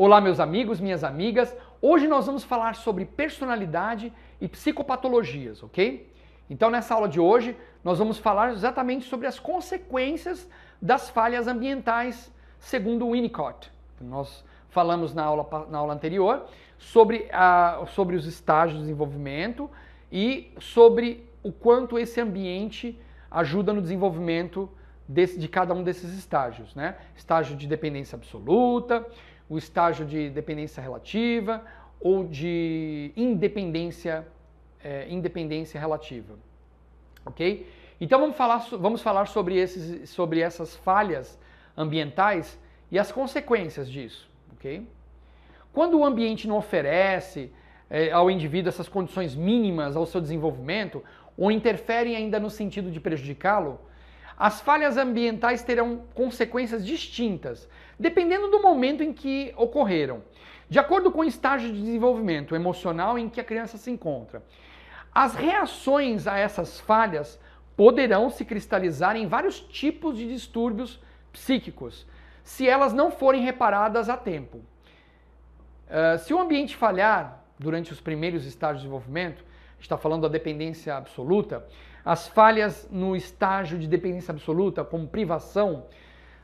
Olá, meus amigos, minhas amigas. Hoje nós vamos falar sobre personalidade e psicopatologias, ok? Então, nessa aula de hoje, nós vamos falar exatamente sobre as consequências das falhas ambientais, segundo Winnicott. Nós falamos na aula anterior sobre os estágios de desenvolvimento e sobre o quanto esse ambiente ajuda no desenvolvimento de cada um desses estágios, né? Estágio de dependência absoluta, o estágio de dependência relativa ou de independência relativa, ok? Então vamos falar sobre essas falhas ambientais e as consequências disso, ok? Quando o ambiente não oferece ao indivíduo essas condições mínimas ao seu desenvolvimento ou interferem ainda no sentido de prejudicá-lo, as falhas ambientais terão consequências distintas, dependendo do momento em que ocorreram, de acordo com o estágio de desenvolvimento emocional em que a criança se encontra. As reações a essas falhas poderão se cristalizar em vários tipos de distúrbios psíquicos, se elas não forem reparadas a tempo. Se o ambiente falhar durante os primeiros estágios de desenvolvimento, a gente está falando da dependência absoluta, as falhas no estágio de dependência absoluta, como privação,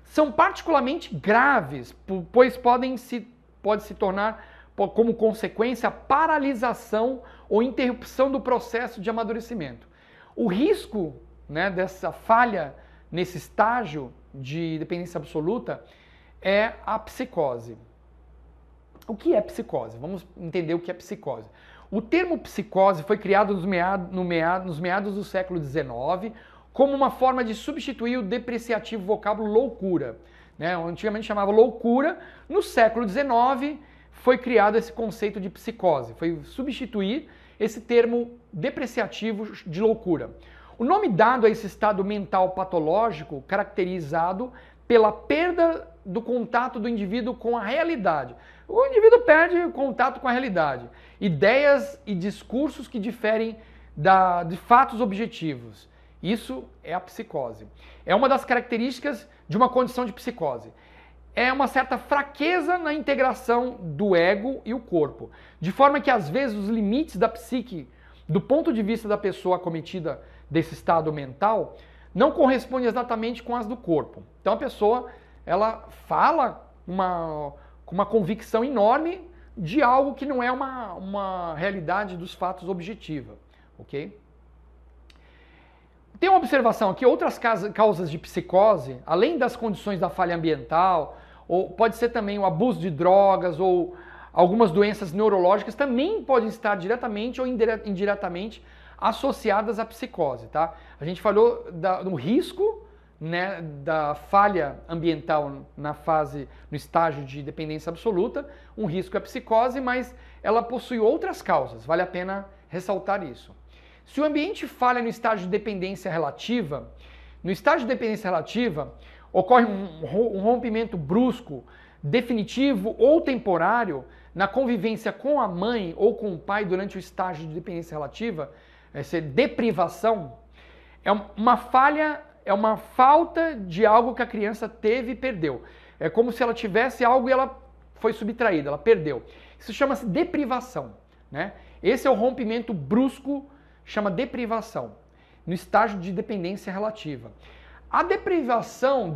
são particularmente graves, pois pode se tornar, como consequência, a paralisação ou interrupção do processo de amadurecimento. O risco, né, dessa falha nesse estágio de dependência absoluta é a psicose. O que é psicose? Vamos entender o que é psicose. O termo psicose foi criado nos meados do século XIX como uma forma de substituir o depreciativo vocábulo loucura, né? Antigamente chamava loucura, no século XIX foi criado esse conceito de psicose, foi substituir esse termo depreciativo de loucura. O nome dado a esse estado mental patológico caracterizado pela perda do contato do indivíduo com a realidade. O indivíduo perde o contato com a realidade. Ideias e discursos que diferem de fatos objetivos. Isso é a psicose. É uma das características de uma condição de psicose. É uma certa fraqueza na integração do ego e o corpo. De forma que, às vezes, os limites da psique, do ponto de vista da pessoa acometida desse estado mental, não correspondem exatamente com as do corpo. Então a pessoa, ela fala com uma convicção enorme de algo que não é uma realidade dos fatos objetiva, ok? Tem uma observação aqui, outras causas de psicose, além das condições da falha ambiental, ou pode ser também o abuso de drogas ou algumas doenças neurológicas, também podem estar diretamente ou indiretamente associadas à psicose, tá? A gente falou do risco, né, da falha ambiental no estágio de dependência absoluta, um risco é a psicose, mas ela possui outras causas, vale a pena ressaltar isso. Se o ambiente falha no estágio de dependência relativa, ocorre um rompimento brusco, definitivo ou temporário na convivência com a mãe ou com o pai durante o estágio de dependência relativa, essa deprivação, é uma falta de algo que a criança teve e perdeu. É como se ela tivesse algo e ela foi subtraída, ela perdeu. Isso chama-se deprivação, né? Esse é o rompimento brusco, chama deprivação, no estágio de dependência relativa. A deprivação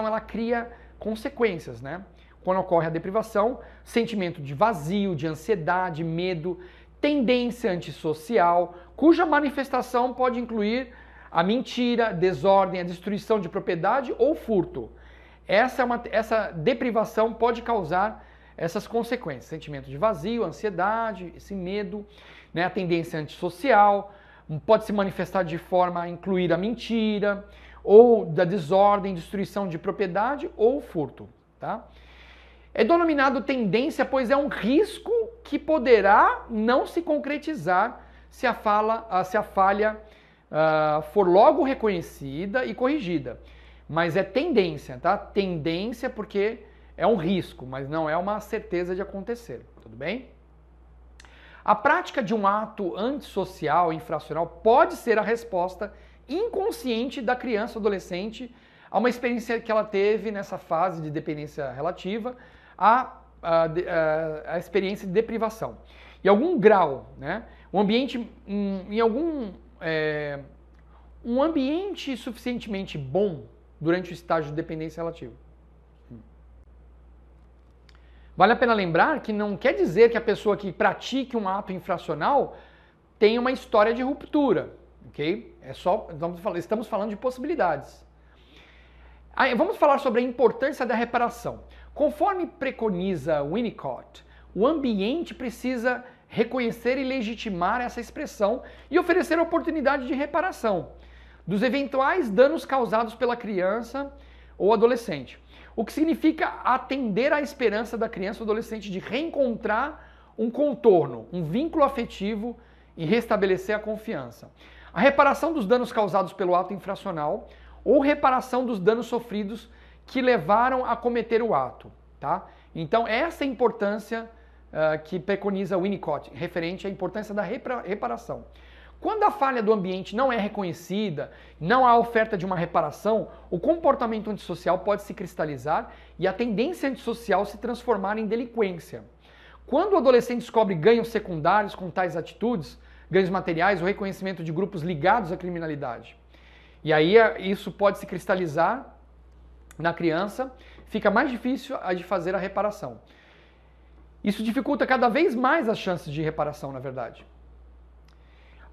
ela cria consequências, né? Quando ocorre a deprivação, sentimento de vazio, de ansiedade, medo, tendência antissocial, cuja manifestação pode incluir a mentira, desordem, a destruição de propriedade ou furto. Essa deprivação pode causar essas consequências, sentimento de vazio, ansiedade, esse medo, né, a tendência antissocial, pode se manifestar de forma a incluir a mentira, ou da desordem, destruição de propriedade ou furto, tá? É denominado tendência, pois é um risco que poderá não se concretizar se a falha for logo reconhecida e corrigida. Mas é tendência, tá? Tendência porque é um risco, mas não é uma certeza de acontecer, tudo bem? A prática de um ato antissocial, infracional, pode ser a resposta inconsciente da criança ou adolescente a uma experiência que ela teve nessa fase de dependência relativa, a a experiência de deprivação. Em algum grau, né? Um ambiente um ambiente suficientemente bom durante o estágio de dependência relativa. Vale a pena lembrar que não quer dizer que a pessoa que pratique um ato infracional tem uma história de ruptura, ok? Estamos falando de possibilidades. Aí, vamos falar sobre a importância da reparação. Conforme preconiza Winnicott, o ambiente precisa reconhecer e legitimar essa expressão e oferecer oportunidade de reparação dos eventuais danos causados pela criança ou adolescente. O que significa atender à esperança da criança ou adolescente de reencontrar um contorno, um vínculo afetivo e restabelecer a confiança. A reparação dos danos causados pelo ato infracional ou reparação dos danos sofridos que levaram a cometer o ato. Tá? Então, essa é a importância que preconiza Winnicott, referente à importância da reparação. Quando a falha do ambiente não é reconhecida, não há oferta de uma reparação, o comportamento antissocial pode se cristalizar e a tendência antissocial se transformar em delinquência. Quando o adolescente descobre ganhos secundários com tais atitudes, ganhos materiais ou reconhecimento de grupos ligados à criminalidade, e aí isso pode se cristalizar na criança, fica mais difícil de fazer a reparação. Isso dificulta cada vez mais as chances de reparação, na verdade.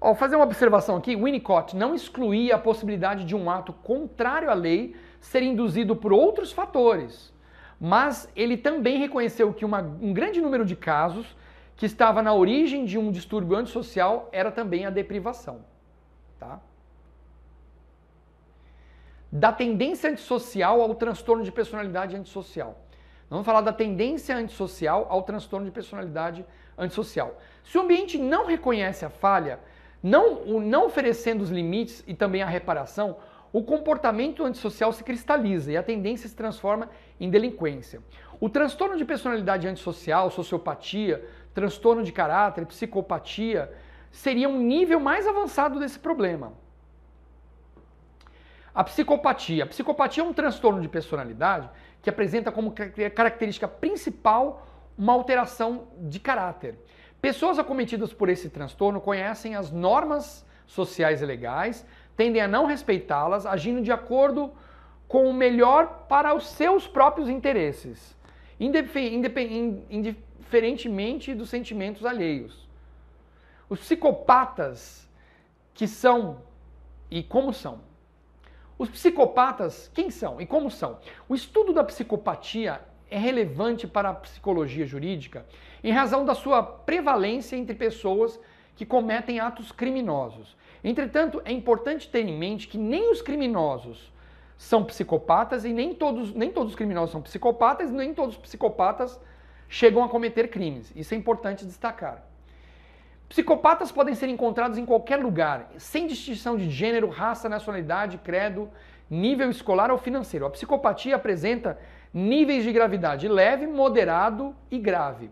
Ao fazer uma observação aqui, Winnicott não excluía a possibilidade de um ato contrário à lei ser induzido por outros fatores, mas ele também reconheceu que um grande número de casos que estava na origem de um distúrbio antissocial era também a deprivação. Tá? Da tendência antissocial ao transtorno de personalidade antissocial. Vamos falar da tendência antissocial ao transtorno de personalidade antissocial. Se o ambiente não reconhece a falha, não oferecendo os limites e também a reparação, o comportamento antissocial se cristaliza e a tendência se transforma em delinquência. O transtorno de personalidade antissocial, sociopatia, transtorno de caráter, psicopatia, seria um nível mais avançado desse problema. A psicopatia. A psicopatia é um transtorno de personalidade que apresenta como característica principal uma alteração de caráter. Pessoas acometidas por esse transtorno conhecem as normas sociais e legais, tendem a não respeitá-las, agindo de acordo com o melhor para os seus próprios interesses, indiferentemente dos sentimentos alheios. Os psicopatas, que são e como são? Os psicopatas, quem são e como são? O estudo da psicopatia é relevante para a psicologia jurídica em razão da sua prevalência entre pessoas que cometem atos criminosos. Entretanto, é importante ter em mente que nem os criminosos são psicopatas e nem todos os criminosos são psicopatas e nem todos os psicopatas chegam a cometer crimes. Isso é importante destacar. Psicopatas podem ser encontrados em qualquer lugar, sem distinção de gênero, raça, nacionalidade, credo, nível escolar ou financeiro. A psicopatia apresenta níveis de gravidade leve, moderado e grave,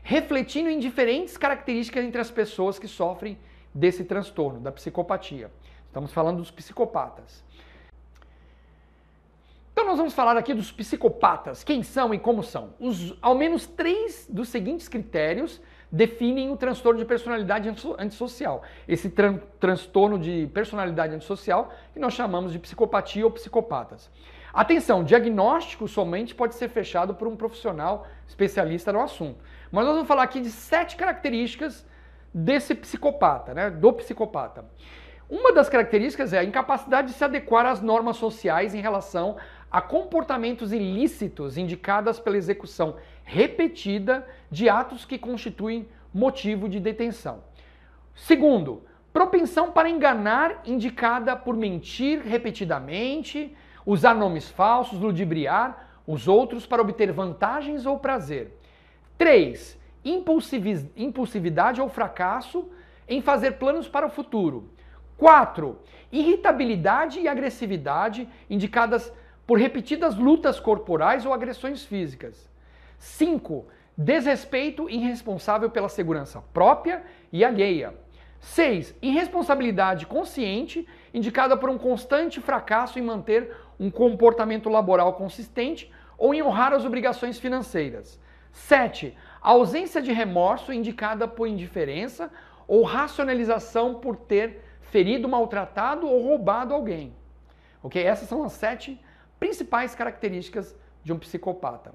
refletindo em diferentes características entre as pessoas que sofrem desse transtorno, da psicopatia. Estamos falando dos psicopatas. Então nós vamos falar aqui dos psicopatas, quem são e como são. Ao menos 3 dos seguintes critérios definem o transtorno de personalidade antissocial. Esse transtorno de personalidade antissocial que nós chamamos de psicopatia ou psicopatas. Atenção, diagnóstico somente pode ser fechado por um profissional especialista no assunto. Mas nós vamos falar aqui de 7 características desse psicopata, né, do psicopata. Uma das características é a incapacidade de se adequar às normas sociais em relação a comportamentos ilícitos indicadas pela execução repetida de atos que constituem motivo de detenção. Segundo, propensão para enganar indicada por mentir repetidamente, usar nomes falsos, ludibriar os outros para obter vantagens ou prazer. 3. Impulsividade ou fracasso em fazer planos para o futuro. 4. Irritabilidade e agressividade indicadas por repetidas lutas corporais ou agressões físicas. 5. Desrespeito irresponsável pela segurança própria e alheia. 6. Irresponsabilidade consciente indicada por um constante fracasso em manter um comportamento laboral consistente ou em honrar as obrigações financeiras. 7. Ausência de remorso indicada por indiferença ou racionalização por ter ferido, maltratado ou roubado alguém. Ok? Essas são as 7 principais características de um psicopata.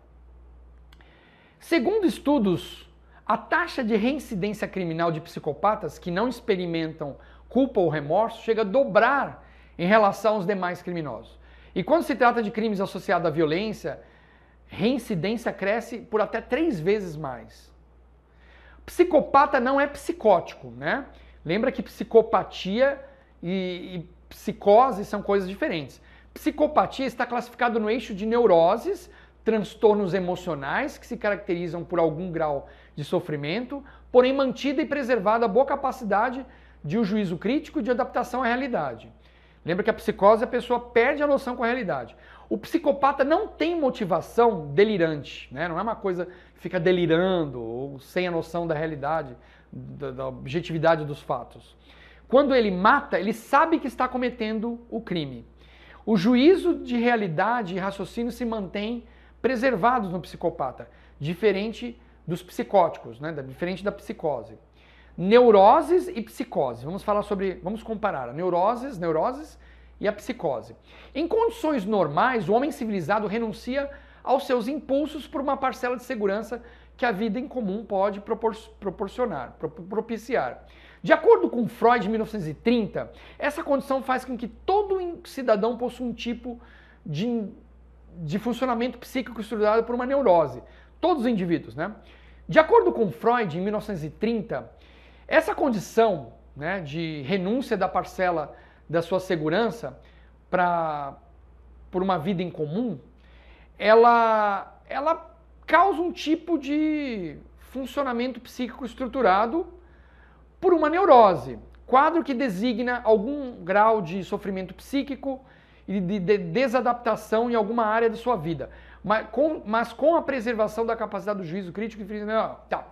Segundo estudos, a taxa de reincidência criminal de psicopatas que não experimentam culpa ou remorso chega a dobrar em relação aos demais criminosos. E quando se trata de crimes associados à violência, reincidência cresce por até 3 vezes mais. Psicopata não é psicótico, né? Lembra que psicopatia e psicose são coisas diferentes. Psicopatia está classificado no eixo de neuroses, transtornos emocionais que se caracterizam por algum grau de sofrimento, porém mantida e preservada a boa capacidade de um juízo crítico e de adaptação à realidade. Lembra que a psicose, a pessoa perde a noção com a realidade. O psicopata não tem motivação delirante, né? Não é uma coisa que fica delirando ou sem a noção da realidade, da objetividade dos fatos. Quando ele mata, ele sabe que está cometendo o crime. O juízo de realidade e raciocínio se mantém preservados no psicopata, diferente dos psicóticos, né? Diferente da psicose. Neuroses e psicose. Vamos comparar a neuroses e a psicose. Em condições normais, o homem civilizado renuncia aos seus impulsos por uma parcela de segurança que a vida em comum pode propiciar. De acordo com Freud, em 1930, essa condição faz com que todo cidadão possua um tipo de funcionamento psíquico estruturado por uma neurose. Todos os indivíduos, né? De acordo com Freud, em 1930, essa condição, né, de renúncia da parcela da sua segurança por uma vida em comum, ela causa um tipo de funcionamento psíquico estruturado por uma neurose, quadro que designa algum grau de sofrimento psíquico e de desadaptação em alguma área de sua vida, mas com a preservação da capacidade do juízo crítico e tá.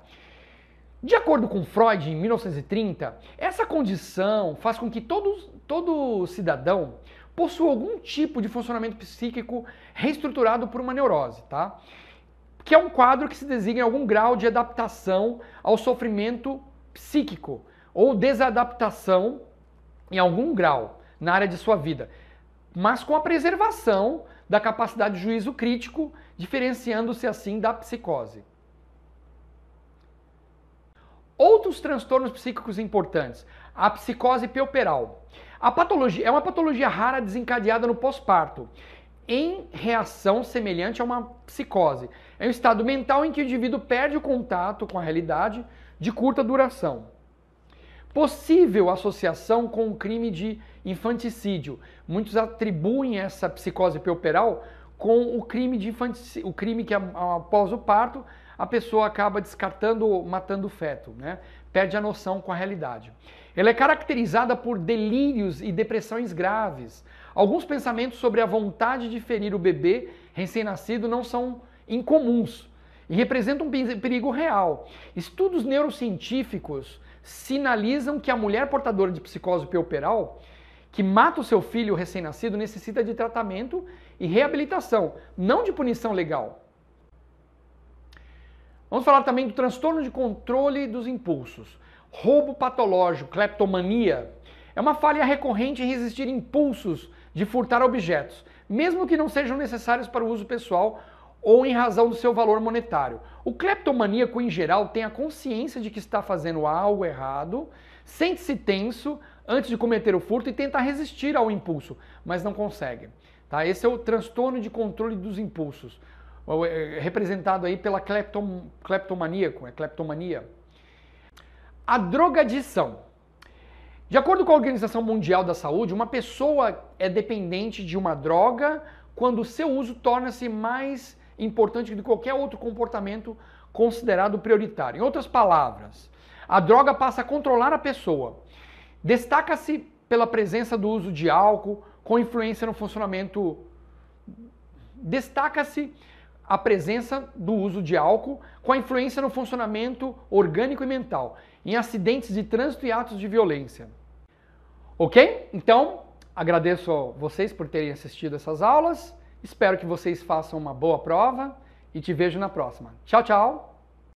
De acordo com Freud, em 1930, essa condição faz com que todo cidadão possua algum tipo de funcionamento psíquico reestruturado por uma neurose, tá? Que é um quadro que se designa algum grau de adaptação ao sofrimento psíquico ou desadaptação em algum grau na área de sua vida, mas com a preservação da capacidade de juízo crítico, diferenciando-se assim da psicose. Outros transtornos psíquicos importantes. A psicose puerperal. A patologia é uma patologia rara desencadeada no pós-parto, em reação semelhante a uma psicose. É um estado mental em que o indivíduo perde o contato com a realidade de curta duração. Possível associação com o crime de infanticídio. Muitos atribuem essa psicose puerperal com o crime de infanticídio, o crime que após o parto a pessoa acaba descartando ou matando o feto, né? Perde a noção com a realidade. Ela é caracterizada por delírios e depressões graves. Alguns pensamentos sobre a vontade de ferir o bebê recém-nascido não são incomuns e representam um perigo real. Estudos neurocientíficos sinalizam que a mulher portadora de psicose puerperal que mata o seu filho recém-nascido necessita de tratamento e reabilitação, não de punição legal. Vamos falar também do transtorno de controle dos impulsos. Roubo patológico, cleptomania, é uma falha recorrente em resistir impulsos de furtar objetos, mesmo que não sejam necessários para o uso pessoal ou em razão do seu valor monetário. O cleptomaníaco, em geral, tem a consciência de que está fazendo algo errado, sente-se tenso antes de cometer o furto e tenta resistir ao impulso, mas não consegue. Tá? Esse é o transtorno de controle dos impulsos, representado aí pela cleptomania. A drogadição. De acordo com a Organização Mundial da Saúde, uma pessoa é dependente de uma droga quando o seu uso torna-se mais importante do que qualquer outro comportamento considerado prioritário. Em outras palavras, a droga passa a controlar a pessoa. Destaca-se pela presença do uso de álcool com influência no funcionamento. Destaca-se a presença do uso de álcool com a influência no funcionamento orgânico e mental, em acidentes de trânsito e atos de violência. Ok? Então, agradeço a vocês por terem assistido essas aulas, espero que vocês façam uma boa prova e te vejo na próxima. Tchau, tchau!